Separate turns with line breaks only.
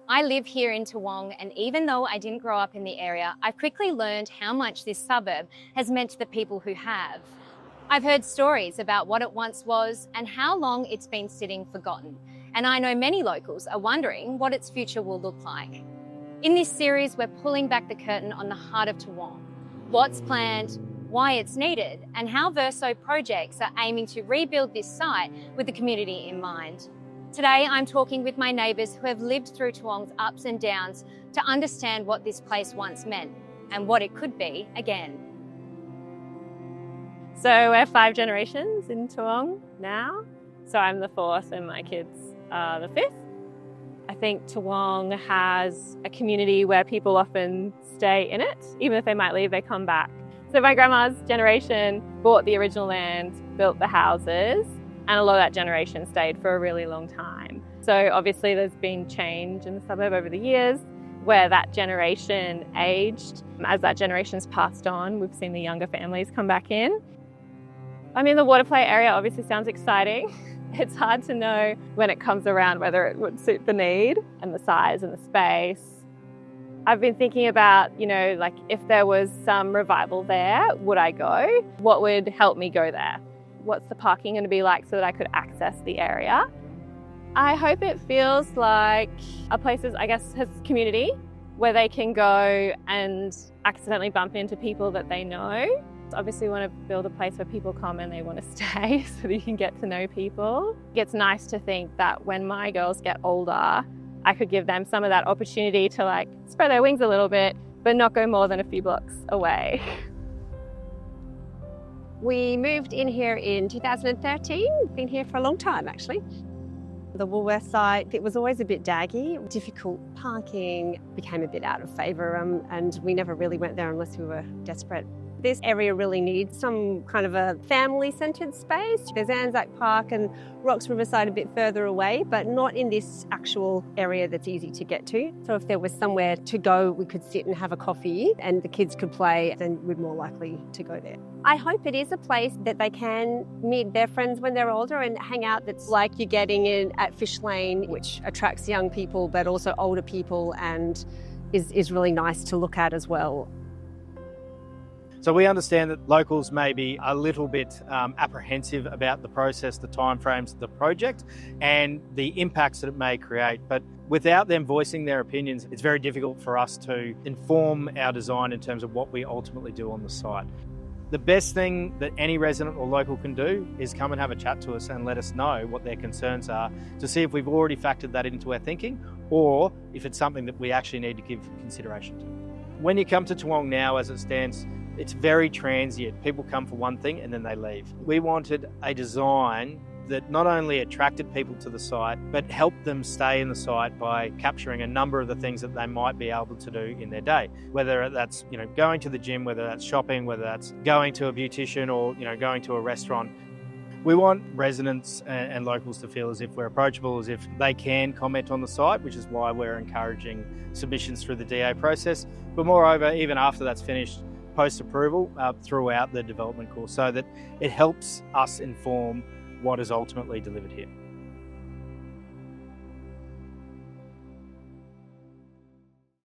I live here in Toowong, and even though I didn't grow up in the area, I've quickly learned how much this suburb has meant to the people who have. I've heard stories about what it once was and how long it's been sitting forgotten, and I know many locals are wondering what its future will look like. In this series, we're pulling back the curtain on the Heart of Toowong, what's planned, why it's needed, and how Verso projects are aiming to rebuild this site with the community in mind. Today, I'm talking with my neighbours who have lived through Toowong's ups and downs to understand what this place once meant and what it could be again.
So we're 5 generations in Toowong now. So I'm the 4th and my kids are the 5th. I think Toowong has a community where people often stay in it. Even if they might leave, they come back. So my grandma's generation bought the original land, built the houses, and a lot of that generation stayed for a really long time. So obviously there's been change in the suburb over the years where that generation aged. As that generation's passed on, we've seen the younger families come back in. I mean, the water play area obviously sounds exciting. It's hard to know when it comes around whether it would suit the need and the size and the space. I've been thinking about, like if there was some revival there, would I go? What would help me go there? What's the parking going to be like so that I could access the area? I hope it feels like a place, has community where they can go and accidentally bump into people that they know. Obviously, we want to build a place where people come and they want to stay so that you can get to know people. It's nice to think that when my girls get older, I could give them some of that opportunity to spread their wings a little bit, but not go more than a few blocks away.
We moved in here in 2013, been here for a long time actually. The Woolworth site, it was always a bit daggy, difficult parking, became a bit out of favour and we never really went there unless we were desperate. This area really needs some kind of a family-centred space. There's Anzac Park and Rocks Riverside a bit further away, but not in this actual area that's easy to get to. So if there was somewhere to go, we could sit and have a coffee and the kids could play, then we're more likely to go there. I hope it is a place that they can meet their friends when they're older and hang out that's like you're getting in at Fish Lane, which attracts young people but also older people and is really nice to look at as well.
So we understand that locals may be a little bit apprehensive about the process, the timeframes of the project and the impacts that it may create. But without them voicing their opinions, it's very difficult for us to inform our design in terms of what we ultimately do on the site. The best thing that any resident or local can do is come and have a chat to us and let us know what their concerns are to see if we've already factored that into our thinking or if it's something that we actually need to give consideration to. When you come to Toowong now as it stands, it's very transient. People come for one thing and then they leave. We wanted a design that not only attracted people to the site, but helped them stay in the site by capturing a number of the things that they might be able to do in their day. Whether that's going to the gym, whether that's shopping, whether that's going to a beautician or going to a restaurant. We want residents and locals to feel as if we're approachable, as if they can comment on the site, which is why we're encouraging submissions through the DA process. But moreover, even after that's finished, post-approval throughout the development course so that it helps us inform what is ultimately delivered here.